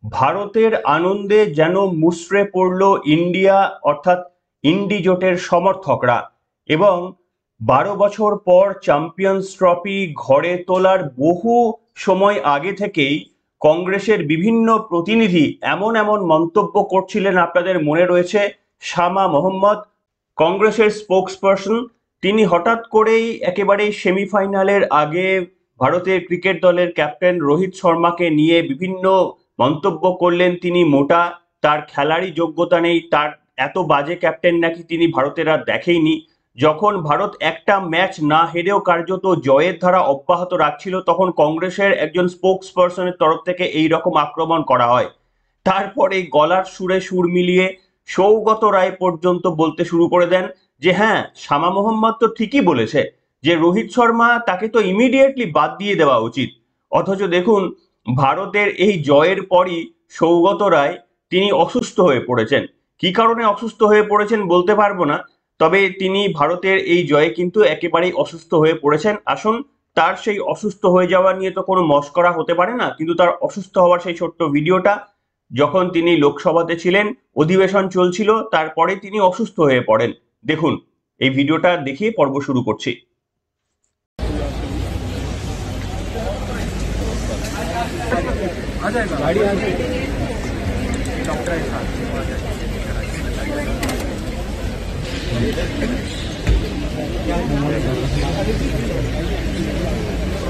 ভারতের আনন্দে যেন মুষড়ে পড়ল ইন্ডিয়া অর্থাৎ ইন্ডি জোটের সমর্থকরা এবং 12 বছর পর চ্যাম্পিয়ন্স ট্রফি ঘরে তোলার বহু সময় আগে থেকেই কংগ্রেসের বিভিন্ন প্রতিনিধি এমন এমন মন্তব্য করছিলেন। আপনাদের মনে রয়েছে শামা মোহাম্মদ, কংগ্রেসের স্পোকসপারসন, তিনি হঠাৎ করেই একেবারেই সেমিফাইনালের আগে ভারতের ক্রিকেট দলের ক্যাপ্টেন রোহিত শর্মাকে নিয়ে বিভিন্ন মন্তব্য করলেন। তিনি মোটা, তার খেলারই যোগ্যতা নেই, তার এত বাজে ক্যাপ্টেন নাকি তিনি ভারতের আর দেখেইনি। যখন ভারত একটা ম্যাচ না হেরেও কার্যত জয়ের ধারা অব্যাহত রাখছিল, তখন কংগ্রেসের একজন স্পোকসপারসনের তরফ থেকে এই রকম আক্রমণ করা হয়। তারপরে গলার সুরে সুর মিলিয়ে সৌগত রায় পর্যন্ত বলতে শুরু করে দেন যে হ্যাঁ, শামা মোহাম্মদ তো ঠিকই বলেছে যে রোহিত শর্মা তাকে তো ইমিডিয়েটলি বাদ দিয়ে দেওয়া উচিত। অথচ দেখুন, ভারতের এই জয়ের পরই সৌগত রায় তিনি অসুস্থ হয়ে পড়েছেন। কি কারণে অসুস্থ হয়ে পড়েছেন বলতে পারবো না, তবে তিনি ভারতের এই জয়ে কিন্তু একেবারেই অসুস্থ হয়ে পড়েছেন। আসুন, তার সেই অসুস্থ হয়ে যাওয়া নিয়ে তো কোনো মশকরা হতে পারে না, কিন্তু তার অসুস্থ হওয়ার সেই ছোট্ট ভিডিওটা যখন তিনি লোকসভাতে ছিলেন, অধিবেশন চলছিল, তারপরে তিনি অসুস্থ হয়ে পড়েন। দেখুন, এই ভিডিওটা দেখিয়ে পর্ব শুরু করছি।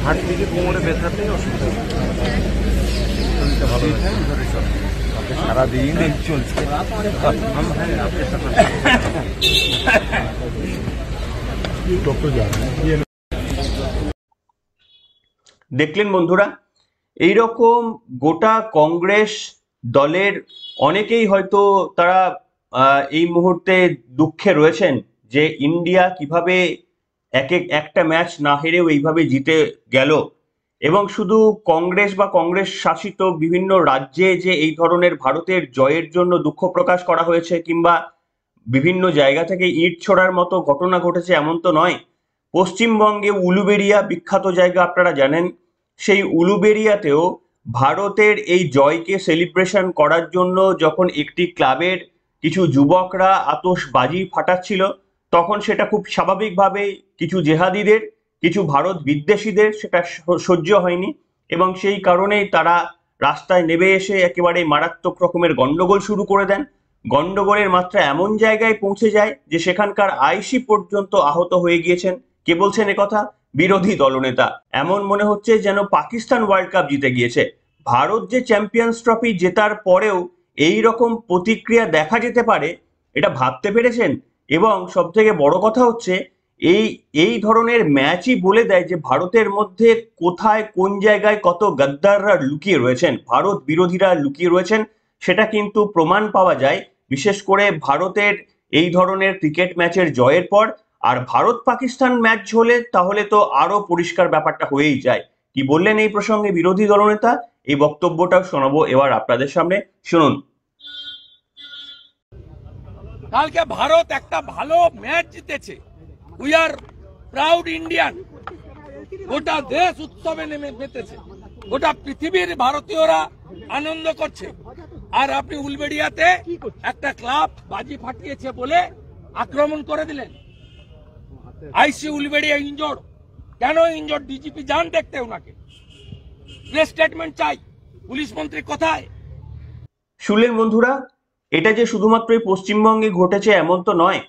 হাট থেকে কোমরে ব্যথাতেই অসুবিধা, শরীরটা ভালো সারাদিন এই চলছে। দেখলেন বন্ধুরা, এইরকম গোটা কংগ্রেস দলের অনেকেই হয়তো তারা এই মুহূর্তে দুঃখে রয়েছেন যে ইন্ডিয়া কিভাবে একটা ম্যাচ না হেরেও এইভাবে জিতে গেল। এবং শুধু কংগ্রেস বা কংগ্রেস শাসিত বিভিন্ন রাজ্যে যে এই ধরনের ভারতের জয়ের জন্য দুঃখ প্রকাশ করা হয়েছে কিংবা বিভিন্ন জায়গা থেকে ইট ছোড়ার মতো ঘটনা ঘটেছে এমন তো নয়। পশ্চিমবঙ্গে উলুবেড়িয়া বিখ্যাত জায়গা, আপনারা জানেন, সেই উলুবেড়িয়াতেও ভারতের এই জয়কে সেলিব্রেশন করার জন্য যখন একটি ক্লাবের কিছু যুবকরা আতশবাজি ফাটাচ্ছিল, তখন সেটা খুব স্বাভাবিকভাবেই কিছু জেহাদিদের, কিছু ভারত বিদ্বেষীদের সেটা সহ্য হয়নি এবং সেই কারণেই তারা রাস্তায় নেমে এসে একেবারে মারাত্মক রকমের গন্ডগোল শুরু করে দেন। গন্ডগোলের মাত্রা এমন জায়গায় পৌঁছে যায় যে সেখানকার আইসি পর্যন্ত আহত হয়ে গিয়েছেন। কে বলছেন একথা? বিরোধী দলনেতা। এমন মনে হচ্ছে যেন পাকিস্তান ওয়ার্ল্ড কাপ জিতে গিয়েছে। ভারত যে চ্যাম্পিয়ন্স ট্রফি জেতার পরেও এই রকম প্রতিক্রিয়া দেখা যেতে পারে, এটা ভাবতে পেরেছেন? এবং সব থেকে বড় কথা হচ্ছে, এই এই ধরনের ম্যাচই বলে দেয় যে ভারতের মধ্যে কোথায় কোন জায়গায় কত গাদ্দাররা লুকিয়ে রয়েছেন, ভারত বিরোধীরা লুকিয়ে রয়েছেন। সেটা কিন্তু প্রমাণ পাওয়া যায় বিশেষ করে ভারতের এই ধরনের ক্রিকেট ম্যাচের জয়ের পর। আর ভারত পাকিস্তান ম্যাচ হলে তাহলে তো আরো পরিষ্কার ব্যাপারটা হয়েই যায়। কি বললেন এই প্রসঙ্গে বিরোধী দলনেতা, এই বক্তব্যটাও শোনাবো এবার আপনাদের সামনে, শুনুন। কালকে ভারত একটা ভালো ম্যাচ জিতেছে, উই আর প্রাউড ইন্ডিয়ান। গোটা দেশ উৎসবে নেমে মেতেছে, গোটা পৃথিবীর ভারতীয়রা আনন্দ করছে। আর আপনি উলবেড়িয়াতে একটা ক্লাব বাজি ফাটিয়েছে বলে আক্রমণ করে দিলেন। আইসি উলবেড়িয়া ইনজোর্ড। কেন ইনজোর্ড? ডিজিপি যান দেখতে ওনাকে, প্রেস স্টেটমেন্ট চাই। পুলিশ মন্ত্রী কোথায়? শুনলেন বন্ধুরা, এটা যে শুধুমাত্র পশ্চিমবঙ্গে ঘটেছে এমন তো নয়,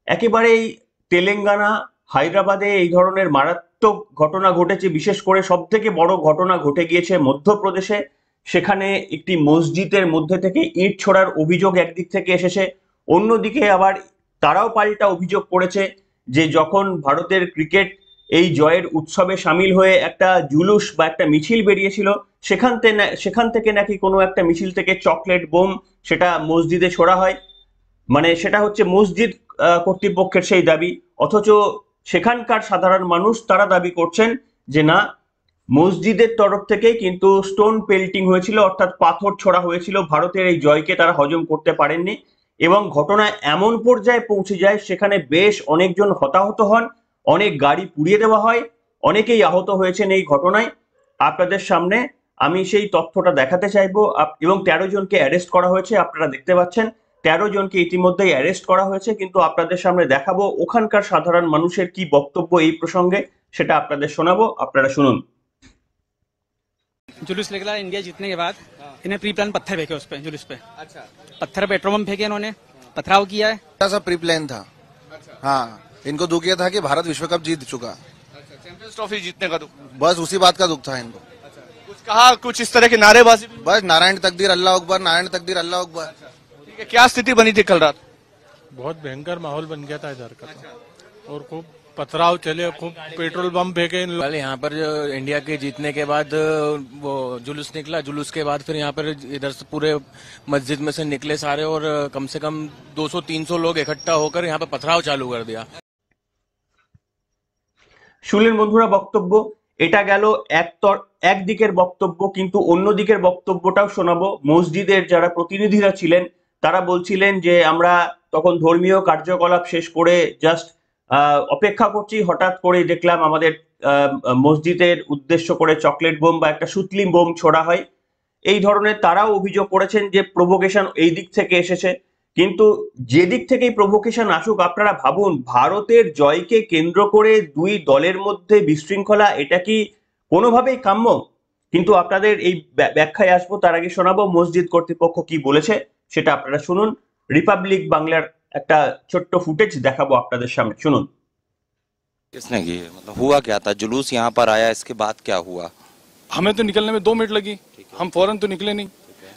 একেবারেই তেলেঙ্গানা, হায়দ্রাবাদে এই ধরনের মারাত্মক ঘটনা ঘটেছে। বিশেষ করে সব থেকে বড় ঘটনা ঘটে গিয়েছে মধ্যপ্রদেশে। সেখানে একটি মসজিদের মধ্যে থেকে ইট ছোড়ার অভিযোগ একদিক থেকে এসেছে, অন্যদিকে আবার তারাও পাল্টা অভিযোগ করেছে যে যখন ভারতের ক্রিকেট এই জয়ের উৎসবে সামিল হয়ে একটা জুলুস বা একটা মিছিল বেরিয়েছিল, সেখান থেকে নাকি কোনো একটা মিছিল থেকে চকলেট বোম সেটা মসজিদে ছোড়া হয়। মানে সেটা হচ্ছে মসজিদ কর্তৃপক্ষের সেই দাবি, অথচ সেখানকার সাধারণ মানুষ তারা দাবি করছেন যে না, মসজিদের তরফ থেকেই কিন্তু স্টোন পেল্টিং হয়েছিল, অর্থাৎ পাথর ছোড়া হয়েছিল। ভারতের এই জয়কে তারা হজম করতে পারেননি এবং ঘটনা এমন পর্যায়ে পৌঁছে যায় সেখানে বেশ অনেকজন হতাহত হন, অনেক গাড়ি পুড়িয়ে দেওয়া হয়, অনেকেই আহত হয়েছেন এই ঘটনায়। আপনাদের সামনে আমি সেই তথ্যটা দেখাতে চাইবো এবং 13 জনকে অ্যারেস্ট করা হয়েছে, আপনারা দেখতে পাচ্ছেন 13 জনকে ইতিমধ্যেই অ্যারেস্ট করা হয়েছে, কিন্তু আপনাদের সামনে দেখাবো ওখানকার সাধারণ মানুষের কি বক্তব্য এই প্রসঙ্গে, সেটা আপনাদের শোনাবো, আপনারা শুনুন। जुलूस निकला इंडिया जीतने के बाद इन्हें प्री प्लान पत्थर फेंके उस पे जुलूस पे। अच्छा, पत्थर पेट्रोल बम फेंके इन्होंने, पथराव किया है। सा प्री प्लान था। हाँ, इनको दुख ये था कि भारत विश्व कप जीत चुका। चैंपियंस ट्रॉफी जीतने का दुख। बस उसी बात का दुख था इनको। कुछ कहा, कुछ इस तरह की नारेबाजी भी? बस नारायण तकदीर अल्लाह अकबर, नारायण तकदीर अल्लाह अकबर। ठीक है, क्या स्थिति बनी थी कल रात? बहुत भयंकर माहौल बन गया था इधर का और खूब पथराव चले, खूब पेट्रोल बम फेंके इन कल यहाँ पर जो इंडिया के जीतने के बाद वो जुलूस निकला, जुलूस के बाद फिर यहाँ पर इधर से पूरे मस्जिद में से निकले सारे और कम से कम 200-300 लोग इकट्ठा होकर यहाँ पर पथराव चालू कर दिया। শুনলেন বন্ধুরা বক্তব্য, এটা গেল একদিকের বক্তব্য, কিন্তু অন্য দিকের বক্তব্যটাও শোনাবো। মসজিদের যারা প্রতিনিধিরা ছিলেন তারা বলছিলেন যে আমরা তখন ধর্মীয় কার্যকলাপ শেষ করে জাস্ট অপেক্ষা করছি, হঠাৎ করে দেখলাম আমাদের মসজিদের উদ্দেশ্য করে চকলেট বোম বা একটা সুতলি বোম ছোড়া হয়। এই ধরনের তারাও অভিযোগ করেছেন যে প্রভোকেশন এই দিক থেকে এসেছে। কিন্তু যে দিক থেকেই প্রভোকেশন আসুক, আপনারা ভাবুন ভারতের জয়কে কেন্দ্র করে দুই দলের মধ্যে বিশৃঙ্খলা, এটা কি কোনোভাবেই কাম্য? কিন্তু আপনাদের এই ব্যাখ্যায় আসবো, তার আগে শোনাবো মসজিদ কর্তৃপক্ষ কি বলেছে, সেটা আপনারা শুনুন। রিপাবলিক বাংলার একটা ছোট্ট ফুটেজ দেখাবো আপনাদের সামনে, শুনুন। किसने की, मतलब हुआ क्या था? जुलूस यहाँ पर आया, इसके बाद क्या हुआ? हमें तो निकलने में 2 मिनट लगी, हम फौरन तो निकले नहीं,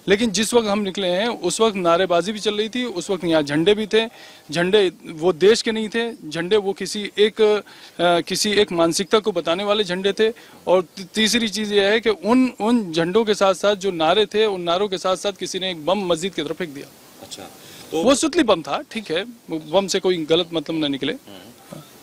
लेकिन जिस वक्त हम निकले हैं उस वक्त नारेबाजी भी चल रही थी, उस वक्त यहाँ झंडे भी थे। झंडे वो देश के नहीं थे, झंडे वो किसी एक मानसिकता को बताने वाले झंडे थे। और तीसरी चीज ये है कि उन झंडों के साथ साथ जो नारे थे, उन नारों के साथ साथ किसी ने एक बम मस्जिद की तरफ फेंक दिया। अच्छा, वो सुतली बम था, ठीक है, बम से कोई गलत मतलब न निकले।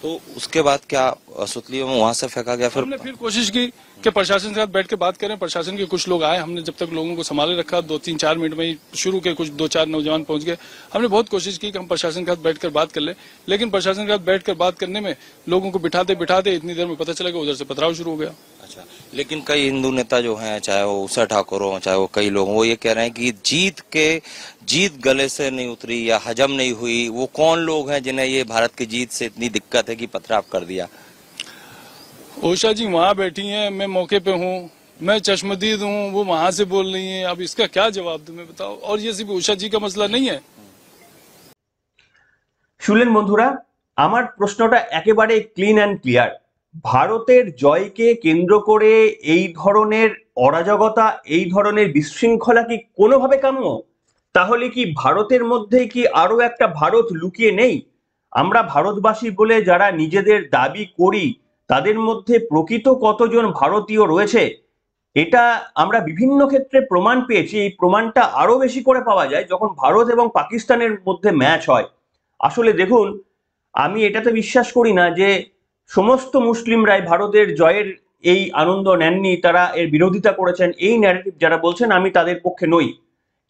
तो उसके बाद क्या सुतली में वहां से फेंका गया? हमने फिर कोशिश की कि प्रशासन के साथ बैठ के बात करें। प्रशासन के कुछ लोग आए, हमने जब तक लोगों को संभाले रखा, 2-3-4 मिनट में ही शुरू के कुछ 2-4 नौजवान पहुंच गए। हमने बहुत कोशिश की कि हम प्रशासन के साथ बैठकर बात कर ले, लेकिन प्रशासन के साथ बैठकर बात करने में लोगों को बिठाते इतनी देर में पता चला कि उधर से पथराव शुरू हो गया। अच्छा, लेकिन कई हिंदू नेता जो हैं, चाहे वो उषा ठाकुर हो, चाहे वो कई लोग, वो ये कह रहे हैं कि जीत गले से नहीं उतरी या हजम नहीं हुई। वो कौन लोग हैं जिन्हें ये भारत की जीत से इतनी दिक्कत है कि पथराव कर दिया? उषा जी वहाँ बैठी हैं, मैं मौके पे हूँ, मैं चश्मदीद हूँ, वो वहां से बोल रही हैं। अब इसका क्या जवाब दूं मैं, बताओ? और ये सिर्फ उषा जी का मसला नहीं है। শুনলেন বন্ধুরা, আমার প্রশ্নটা একেবারে ক্লিন অ্যান্ড ক্লিয়ার। ভারতের জয়কে কেন্দ্র করে এই ধরনের অরাজকতা, এই ধরনের বিশৃঙ্খলা কি কোনোভাবে কাম্য? তাহলে কি ভারতের মধ্যে কি আরো একটা ভারত লুকিয়ে নেই? আমরা ভারতবাসী বলে যারা নিজেদের দাবি করি, তাদের মধ্যে প্রকৃত কতজন ভারতীয় রয়েছে, এটা আমরা বিভিন্ন ক্ষেত্রে প্রমাণ পেয়েছি। এই প্রমাণটা আরো বেশি করে পাওয়া যায় যখন ভারত এবং পাকিস্তানের মধ্যে ম্যাচ হয়। আসলে দেখুন, আমি এটাতে বিশ্বাস করি না যে সমস্ত মুসলিমরাই ভারতের জয়ের এই আনন্দ নেননি, তারা এর বিরোধিতা করেছেন। এই ন্যারেটিভ যারা বলছেন, আমি তাদের পক্ষে নই।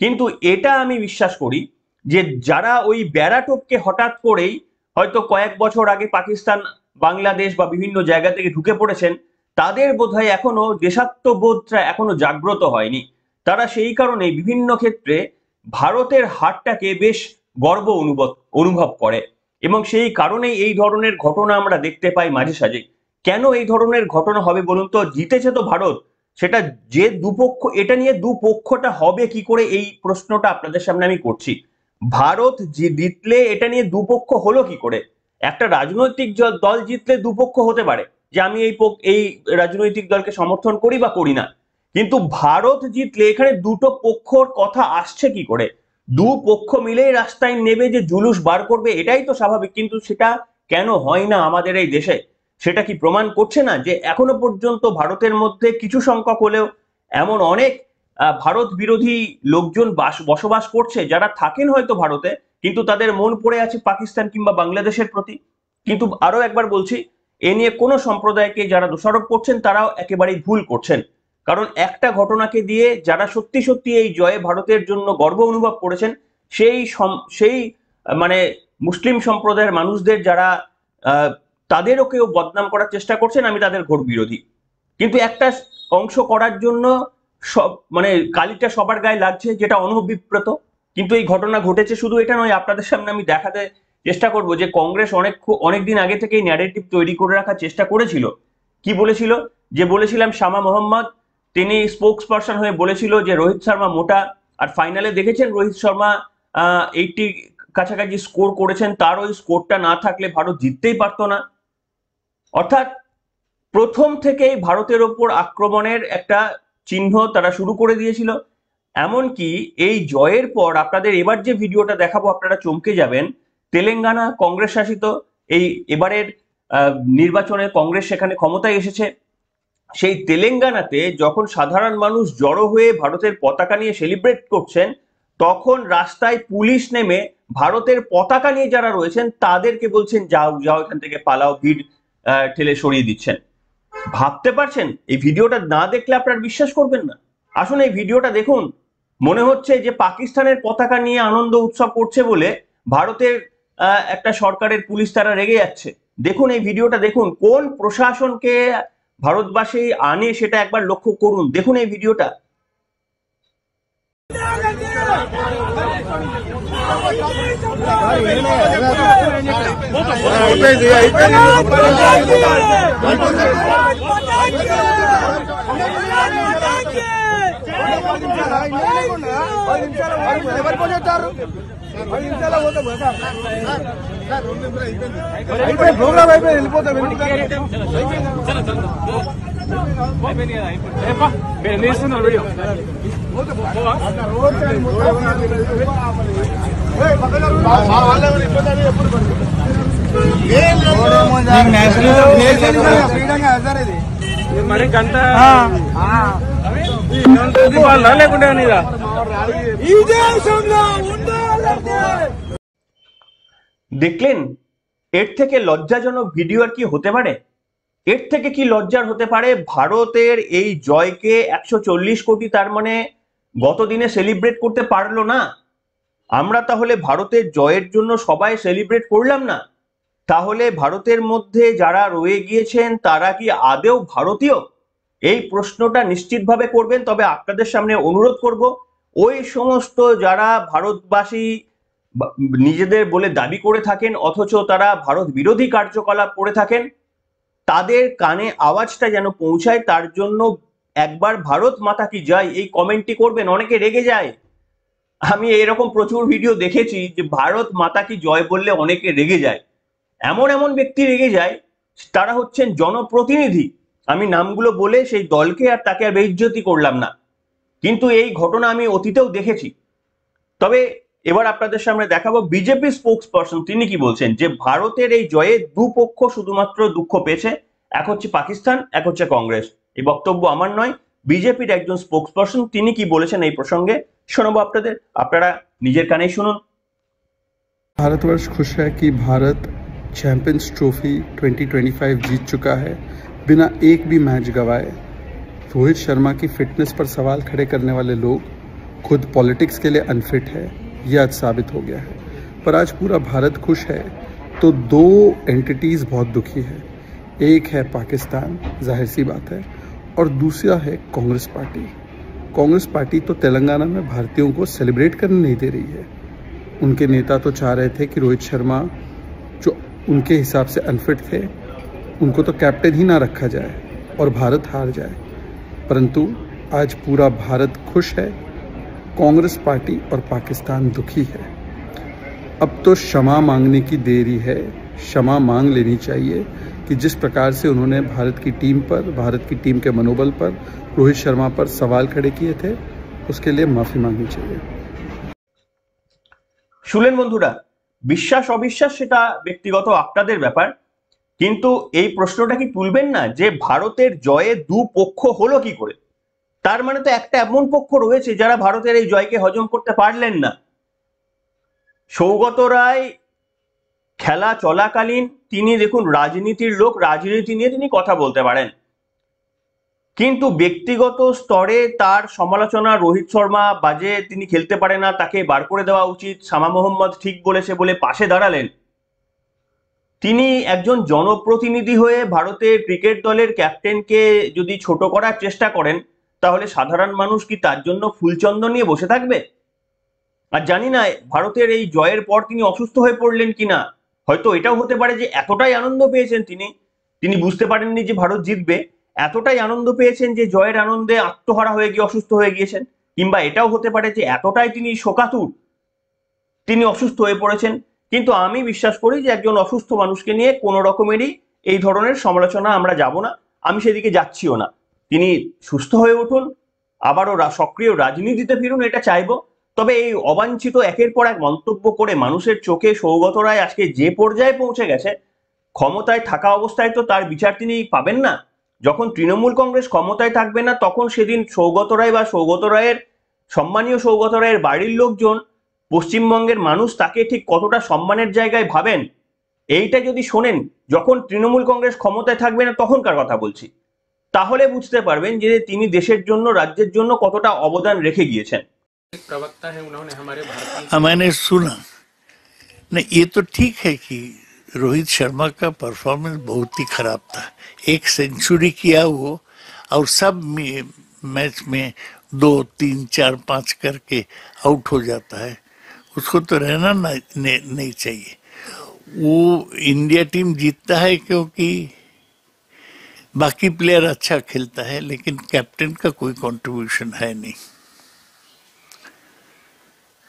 কিন্তু এটা আমি বিশ্বাস করি যে যারা ওই ব্যারাটোপকে হঠাৎ করেই হয়তো কয়েক বছর আগে পাকিস্তান, বাংলাদেশ বা বিভিন্ন জায়গা থেকে ঢুকে পড়েছেন, তাদের বোধহয় এখনো দেশাত্মবোধটা এখনো জাগ্রত হয়নি। তারা সেই কারণে বিভিন্ন ক্ষেত্রে ভারতের হারটাকে বেশ গর্ব অনুভব করে, এবং সেই কারণেই এই ধরনের ঘটনা আমরা দেখতে পাই মাঝে সাঝে। কেন এই ধরনের ঘটনা হবে বলুন তো? জিতেছে তো ভারত, সেটা যে দুপক্ষ, এটা নিয়ে দুপক্ষটা হবে কি করে, এই প্রশ্নটা আপনাদের সামনে আমি করছি। ভারত যে জিতলে এটা নিয়ে দুপক্ষ হলো কি করে? একটা রাজনৈতিক দল জিতলে দুপক্ষ হতে পারে, যে আমি এই রাজনৈতিক দলকে সমর্থন করি বা করি না। কিন্তু ভারত জিতলে এখানে দুটো পক্ষর কথা আসছে কি করে? দুপক্ষ মিলেই রাস্তায় নেবে যে জুলুস বার করবে, এটাই তো স্বাভাবিক। কিন্তু সেটা কেন হয় না আমাদের এই দেশে? সেটা কি প্রমাণ করছে না যে এখনো পর্যন্ত ভারতের মধ্যে কিছু সংখ্যক হলেও এমন অনেক ভারত বিরোধী লোকজন বসবাস করছে, যারা থাকেন হয়তো ভারতে, কিন্তু তাদের মন পড়ে আছে পাকিস্তান কিংবা বাংলাদেশের প্রতি। কিন্তু আরো একবার বলছি, এ নিয়ে কোনো সম্প্রদায়কে যারা দোষারোপ করছেন তারাও একেবারেই ভুল করছেন। কারণ একটা ঘটনাকে দিয়ে যারা সত্যি সত্যি এই জয়ে ভারতের জন্য গর্ব অনুভব করেছেন, সেই মানে মুসলিম সম্প্রদায়ের মানুষদের যারা তাদেরও কেউ বদনাম করার চেষ্টা করছেন, আমি তাদের ঘোর বিরোধী। কিন্তু একটা অংশ করার জন্য সব মানে কালিটা সবার গায়ে লাগছে, যেটা অনভিপ্রেত। কিন্তু এই ঘটনা ঘটেছে, শুধু এটা নয়, আপনাদের সামনে আমি দেখাতে চেষ্টা করব যে কংগ্রেস অনেক দিন আগে থেকেই ন্যারেটিভ তৈরি করে রাখার চেষ্টা করেছিল। কি বলেছিল? যে বলেছিলাম শামা মোহাম্মদ তিনি স্পোক্স পারসন হয়ে বলেছিল যে রোহিত শর্মা মোটা, আর ফাইনালে দেখেছেন রোহিত শর্মা 80 কাছাকাছি স্কোর করেছেন, তার ওই স্কোরটা না থাকলে ভারত জিততেই পারতো না। অর্থাৎ প্রথম থেকেই ভারতের ওপর আক্রমণের একটা চিহ্ন তারা শুরু করে দিয়েছিল। এমনকি এই জয়ের পর আপনাদের এবার যে ভিডিওটা দেখাবো আপনারা চমকে যাবেন। তেলেঙ্গানা কংগ্রেস শাসিত, এই এবারের নির্বাচনে কংগ্রেস সেখানে ক্ষমতায় এসেছে। সেই তেলেঙ্গানাতে যখন সাধারণ মানুষ জড়ো হয়ে ভারতের পতাকা নিয়ে সেলিব্রেট করছেন, তখন রাস্তায় পুলিশ নেমে ভারতের পতাকা নিয়ে যারা রয়েছেন তাদেরকে বলছেন যাও যাও এখান থেকে পালাও, ভিড় ঠেলে সরিয়ে দিচ্ছেন। ভাবতে পারছেন? এই ভিডিওটা না দেখলে আপনারা বিশ্বাস করবেন না। আসুন এই ভিডিওটা দেখুন। মনে হচ্ছে যে পাকিস্তানের পতাকা নিয়ে আনন্দ উৎসব করছে বলে ভারতের একটা সরকারের পুলিশ তারা রেগে যাচ্ছে। দেখুন এই ভিডিওটা দেখুন, কোন প্রশাসনকে ভারতবাসী আনে সেটা একবার লক্ষ্য করুন। দেখুন এই ভিডিওটা। দেখলেন? এর থেকে লজ্জাজনক ভিডিও আর কি হতে পারে? এর থেকে কি লজ্জার হতে পারে? ভারতের এই জয়কে 140 কোটি তার মানে গত দিনে সেলিব্রেট করতে পারলো না। আমরা তাহলে ভারতের জয়ের জন্য সবাই সেলিব্রেট করলাম না? তাহলে ভারতের মধ্যে যারা রয়ে গিয়েছেন তারা কি আদেও ভারতীয়? এই প্রশ্নটা নিশ্চিতভাবে করবেন। তবে আপনাদের সামনে অনুরোধ করব, ওই সমস্ত যারা ভারতবাসী নিজেদের বলে দাবি করে থাকেন অথচ তারা ভারত বিরোধী কার্যকলাপ করে থাকেন, তাদের কানে আওয়াজটা যেন পৌঁছায়, তার জন্য একবার ভারত মাতা কি জয় এই কমেন্টটি করবেন। অনেকে রেগে যায়, আমি এরকম প্রচুর ভিডিও দেখেছি যে ভারত মাতা কি জয় বললে অনেকে রেগে যায়। এমন এমন ব্যক্তি রেগে যায়, তারা হচ্ছেন জনপ্রতিনিধি। আমি নামগুলো বলে সেই দলকে আর তাকে আর বেইজ্জতি করলাম না, কিন্তু এই ঘটনা আমি অতীতেও দেখেছি। তবে এবার আপনাদের সামনে দেখাবো বিজেপি স্পোক্স পারসন তিনি কি বলছেন, যে ভারতের এই জয়ে দুপক্ষ শুধুমাত্র দুঃখ পেয়েছে, এক হচ্ছে পাকিস্তান, এক হচ্ছে কংগ্রেস। এই বক্তব্য আমার নয়, বিজেপির একজন স্পোক্স পারসন তিনি কি বলেছেন এই প্রসঙ্গে শোনাবো আপনাদের, আপনারা নিজের কানেই শুনুন। भारतवर्ष खुश है कि भारत चैंपियंस ट्रॉफी 2025 जीत चुका है बिना एक भी मैच गवाए। रोहित शर्मा की फिटनेस पर सवाल खड़े करने वाले लोग खुद पॉलिटिक्स के लिए अनफिट है, ये आज साबित हो गया है। पर आज पूरा भारत खुश है तो दो एंटिटीज़ बहुत दुखी है। एक है पाकिस्तान, जाहिर सी बात है, और दूसरा है कांग्रेस पार्टी। कांग्रेस पार्टी तो तेलंगाना में भारतीयों को सेलिब्रेट करने नहीं दे रही है। उनके नेता तो चाह रहे थे कि रोहित शर्मा जो उनके हिसाब से अनफिट थे उनको तो कैप्टन ही ना रखा जाए और भारत हार जाए। परंतु आज पूरा भारत खुश है, कांग्रेस पार्टी और पाकिस्तान दुखी है। अब तो क्षमा मांगने की देरी है, क्षमा मांग लेनी चाहिए कि जिस प्रकार से उन्होंने भारत की टीम पर, भारत की टीम के मनोबल पर, रोहित शर्मा पर सवाल खड़े किए थे, उसके लिए माफी मांगनी चाहिए। শুনলেন বন্ধুরা, বিশ্বাস অবিশ্বাস সেটা ব্যক্তিগত আপনাদের ব্যাপার, কিন্তু এই প্রশ্নটা কি তুলবেন না যে ভারতের জয়ে দুপক্ষ হলো কি করে? তার মানে তো একটা এমন পক্ষ রয়েছে যারা ভারতের এই জয়কে হজম করতে পারলেন না। সৌগত রায় খেলা চলাকালীন তিনি দেখুন রাজনীতির লোক, রাজনীতি নিয়ে তিনি কথা বলতে পারেন, কিন্তু ব্যক্তিগত স্তরে তার সমালোচনা রোহিত শর্মা বাজে, তিনি খেলতে পারে না, তাকে বার করে দেওয়া উচিত, শামা মোহাম্মদ ঠিক বলেছে বলে পাশে দাঁড়ালেন। তিনি একজন জনপ্রতিনিধি হয়ে ভারতের ক্রিকেট দলের ক্যাপ্টেনকে যদি ছোট করার চেষ্টা করেন, তাহলে সাধারণ মানুষ কি তার জন্য ফুলচন্দন নিয়ে বসে থাকবে? আর জানি না ভারতের এই জয়ের পর তিনি অসুস্থ হয়ে পড়লেন কিনা, হয়তো এটাও হতে পারে যে এতটাই আনন্দ পেয়েছেন তিনি বুঝতে পারেননি যে ভারত জিতবে, এতটাই আনন্দ পেয়েছেন যে জয়ের আনন্দে আত্মহারা হয়ে গিয়ে অসুস্থ হয়ে গিয়েছেন। কিংবা এটাও হতে পারে যে এতটাই তিনি শোকাতুর, তিনি অসুস্থ হয়ে পড়েছেন। কিন্তু আমি বিশ্বাস করি যে একজন অসুস্থ মানুষকে নিয়ে কোনো রকমেরই এই ধরনের সমালোচনা আমরা যাব না, আমি সেদিকে যাচ্ছিও না। তিনি সুস্থ হয়ে উঠুন, আবারও সক্রিয় রাজনীতিতে ফিরুন, এটা চাইবো। তবে এই অবাঞ্ছিত একের পর এক মন্তব্য করে মানুষের চোখে সৌগত রায় আজকে যে পর্যায়ে পৌঁছে গেছে, ক্ষমতায় থাকা অবস্থায় তো তার বিচার তিনি পাবেন না। যখন তৃণমূল কংগ্রেস ক্ষমতায় থাকবে না, তখন সেদিন সৌগত রায় বা সৌগত রায়ের সম্মানীয় সৌগত রায়ের বাড়ির লোকজন, পশ্চিমবঙ্গের মানুষ তাকে ঠিক কতটা সম্মানের জায়গায় ভাবেন, এইটা যদি শোনেন যখন তৃণমূল কংগ্রেস ক্ষমতায় থাকবে না তখনকার কথা বলছি, তাহলে বুঝতে পারবেন যে তিনি দেশের জন্য, রাজ্যের জন্য কতটা অবদান রেখে গিয়েছেন। प्रवक्ता है, उन्होंने हमारे भारतीय मैंने सुना नहीं, ये तो ठीक है कि रोहित शर्मा का परफॉर्मेंस बहुत ही खराब था। 1 सेंचुरी किया वो, और सब मैच में 2, 3, 4, 5 करके आउट हो जाता है। उसको तो रहना नहीं चाहिए। वो इंडिया टीम जीतता है क्योंकि बाकी प्लेयर अच्छा खेलता है, लेकिन कैप्टन का कोई कंट्रीब्यूशन है नहीं।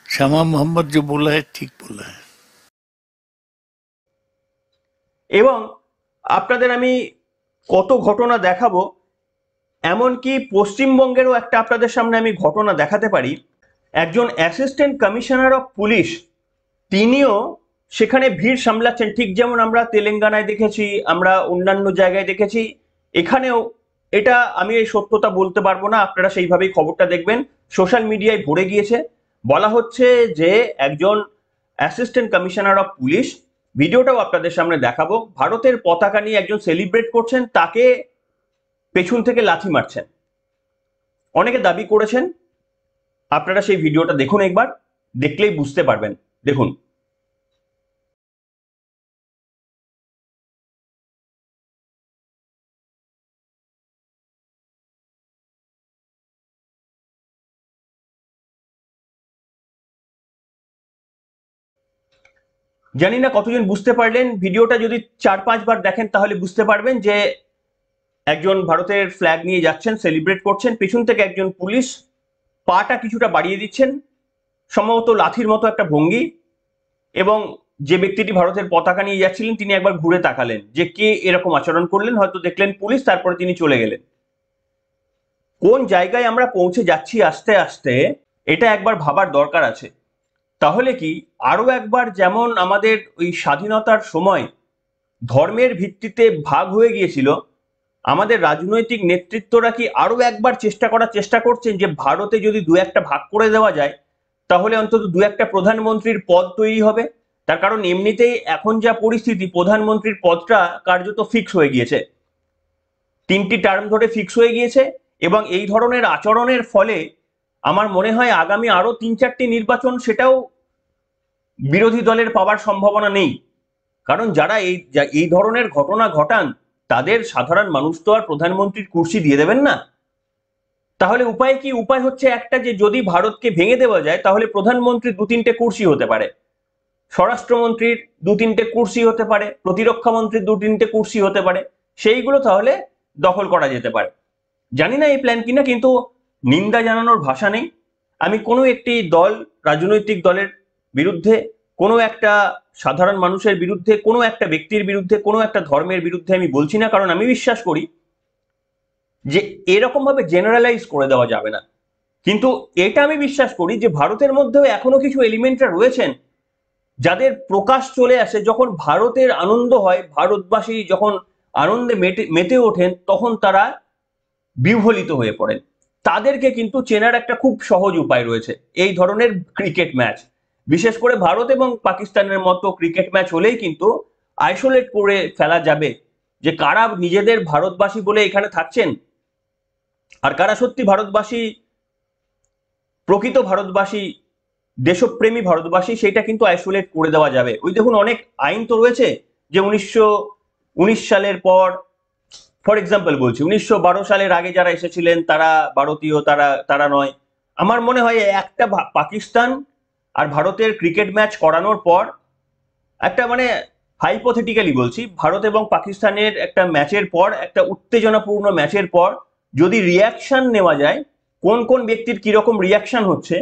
शमा मोहम्मद जो बोला है ठीक बोला है। এবং আপনাদের আমি কত ঘটনা দেখাবো, এমনকি পশ্চিমবঙ্গেরও একটা আপনাদের সামনে আমি ঘটনা দেখাতে পারি। একজন অ্যাসিস্ট্যান্ট কমিশনার অফ পুলিশ, তিনিও সেখানে ভিড় সামলাচ্ছেন, ঠিক যেমন আমরা তেলেঙ্গানায় দেখেছি, আমরা অন্যান্য জায়গায় দেখেছি, এখানেও। এটা আমি এই সত্যতা বলতে পারবো না, আপনারা সেইভাবেই খবরটা দেখবেন, সোশ্যাল মিডিয়ায় ভরে গিয়েছে। বলা হচ্ছে যে একজন অ্যাসিস্ট্যান্ট কমিশনার অফ পুলিশ, ভিডিওটাও আপনাদের সামনে দেখাবো, ভারতের পতাকা নিয়ে একজন সেলিব্রেট করছেন, তাকে পেছন থেকে লাথি মারছেন। অনেকে দাবি করেছেন, আপনারা সেই ভিডিওটা দেখুন, একবার দেখলেই বুঝতে পারবেন। দেখুন। জানি না কতজন বুঝতে পারলেন, ভিডিওটা যদি 4-5 বার দেখেন তাহলে বুঝতে পারবেন যে একজন ভারতের ফ্ল্যাগ নিয়ে যাচ্ছেন, সেলিব্রেট করছেন, পেছন থেকে একজন পুলিশ পাটা কিছুটা বাড়িয়ে দিচ্ছেন, সম্ভবত লাথির মতো একটা ভঙ্গি, এবং যে ব্যক্তিটি ভারতের পতাকা নিয়ে যাচ্ছিলেন তিনি একবার ঘুরে তাকালেন যে কে এরকম আচরণ করলেন, হয়তো দেখলেন পুলিশ, তারপরে তিনি চলে গেলেন। কোন জায়গায় আমরা পৌঁছে যাচ্ছি আস্তে আস্তে, এটা একবার ভাবার দরকার আছে। তাহলে কি আরো একবার যেমন আমাদের ওই স্বাধীনতার সময় ধর্মের ভিত্তিতে ভাগ হয়ে গিয়েছিল, আমাদের রাজনৈতিক নেতৃত্বরা কি আরো একবার চেষ্টা করছেন যে ভারতে যদি 2-1টা ভাগ করে দেওয়া যায় তাহলে অন্তত 2-1টা প্রধানমন্ত্রীর পদ তৈরি হবে? তার কারণ এমনিতেই এখন যা পরিস্থিতি, প্রধানমন্ত্রীর পদটা কার্যত ফিক্স হয়ে গিয়েছে, 3টি টার্ম ধরে ফিক্স হয়ে গিয়েছে। এবং এই ধরনের আচরণের ফলে আমার মনে হয় আগামী আরো 3-4টি নির্বাচন, সেটাও বিরোধী দলের পাওয়ার সম্ভাবনা নেই। কারণ যারা এই ধরনের ঘটনা ঘটান তাদের সাধারণ মানুষ তো আর প্রধানমন্ত্রীর কুর্সি দিয়ে দেবেন না। তাহলে উপায় কি? উপায় হচ্ছে একটা, যে যদি ভারতকে ভেঙে দেওয়া যায় তাহলে প্রধানমন্ত্রীর 2-3টে কুর্সি হতে পারে, স্বরাষ্ট্রমন্ত্রীর 2-3টে কুর্সি হতে পারে, প্রতিরক্ষা মন্ত্রীর 2-3টে কুর্সি হতে পারে, সেইগুলো তাহলে দখল করা যেতে পারে। জানি না এই প্ল্যান কিনা, কিন্তু নিন্দা জানানোর ভাষা নেই। আমি কোনো একটি দল, রাজনৈতিক দলের বিরুদ্ধে, কোনো একটা সাধারণ মানুষের বিরুদ্ধে, কোনো একটা ব্যক্তির বিরুদ্ধে, কোনো একটা ধর্মের বিরুদ্ধে আমি বলছি না, কারণ আমি বিশ্বাস করি যে এরকম ভাবে জেনারেলাইজ করে দেওয়া যাবে না। কিন্তু এটা আমি বিশ্বাস করি যে ভারতের মধ্যেও এখনো কিছু এলিমেন্টরা রয়েছেন যাদের প্রকাশ চলে আসে যখন ভারতের আনন্দ হয়, ভারতবাসী যখন আনন্দে মেতে ওঠেন তখন তারা বিহ্বলিত হয়ে পড়েন। তাদেরকে কিন্তু চেনার একটা খুব সহজ উপায় রয়েছে, এই ধরনের ক্রিকেট ম্যাচ। বিশেষ করে ভারত এবং পাকিস্তানের মতো ক্রিকেট ম্যাচ হলেই কিন্তু আইসোলেট করে ফেলা যাবে যে কারা নিজেদের ভারতবাসী বলে এখানে থাকছেন আর কারা সত্যি ভারতবাসী, প্রকৃত ভারতবাসী, দেশপ্রেমী ভারতবাসী, সেটা কিন্তু আইসোলেট করে দেওয়া যাবে। ওই দেখুন, অনেক আইন তো রয়েছে যে 1919 সালের পর ফর এক্সাম্পল বলছি, 1912 সালের আগে যারা এসেছিলেন তারা ভারতীয়, তারা নয়। আমার মনে হয় একটা পাকিস্তান আর ভারতের ক্রিকেট ম্যাচ করানোর পর, একটা মানে হাইপোথেটিক্যালি বলছি, ভারত এবং পাকিস্তানের একটা ম্যাচের পর, একটা উত্তেজনাপূর্ণ ম্যাচের পর যদি রিয়াকশন নেওয়া যায়, কোন কোন ব্যক্তির কিরকম রিয়াকশন হচ্ছে,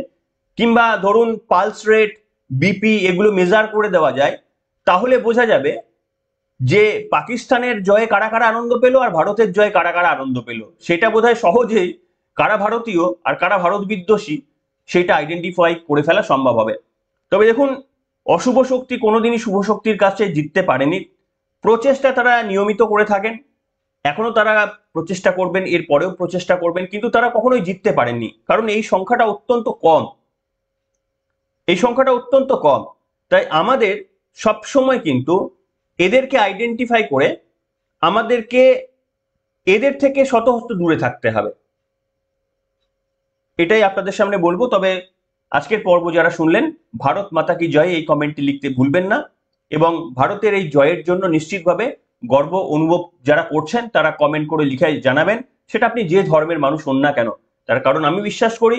কিংবা ধরুন পালস রেট, বিপি এগুলো মেজার করে দেওয়া যায়, তাহলে বোঝা যাবে যে পাকিস্তানের জয়ে কারা কারা আনন্দ পেল আর ভারতের জয়ে কারা কারা আনন্দ পেল। সেটা বোধহয় সহজেই কারা ভারতীয় আর কারা ভারত বিদ্বেষী সেটা আইডেন্টিফাই করে ফেলা সম্ভব হবে। তবে দেখুন, অশুভ শক্তি কোনোদিনই শুভ শক্তির কাছে জিততে পারেনি। প্রচেষ্টা তারা নিয়মিত করে থাকেন, এখনো তারা প্রচেষ্টা করবেন, এর পরেও প্রচেষ্টা করবেন, কিন্তু তারা কখনোই জিততে পারেননি, কারণ এই সংখ্যাটা অত্যন্ত কম। তাই আমাদের সবসময় কিন্তু এদেরকে আইডেন্টিফাই করে আমাদেরকে এদের থেকে শতহস্ত দূরে থাকতে হবে, এটাই আপনাদের সামনে বলবো। তবে আজকের পর্ব যারা শুনলেন, ভারত মাতা কি জয় এই কমেন্টটি লিখতে ভুলবেন না, এবং ভারতের এই জয়ের জন্য নিশ্চিতভাবে গর্ব অনুভব যারা করছেন তারা কমেন্ট করে লিখে জানাবেন, সেটা আপনি যে ধর্মের মানুষ হন না কেন। তার কারণ আমি বিশ্বাস করি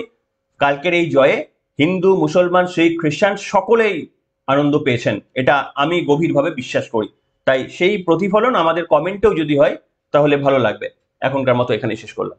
কালকের এই জয়ে হিন্দু, মুসলমান, শিখ, খ্রিস্টান সকলেই আনন্দ পেয়েছেন, এটা আমি গভীরভাবে বিশ্বাস করি। তাই সেই প্রতিফলন আমাদের কমেন্টেও যদি হয় তাহলে ভালো লাগবে। এখনকার মতো এখানেই শেষ করলাম।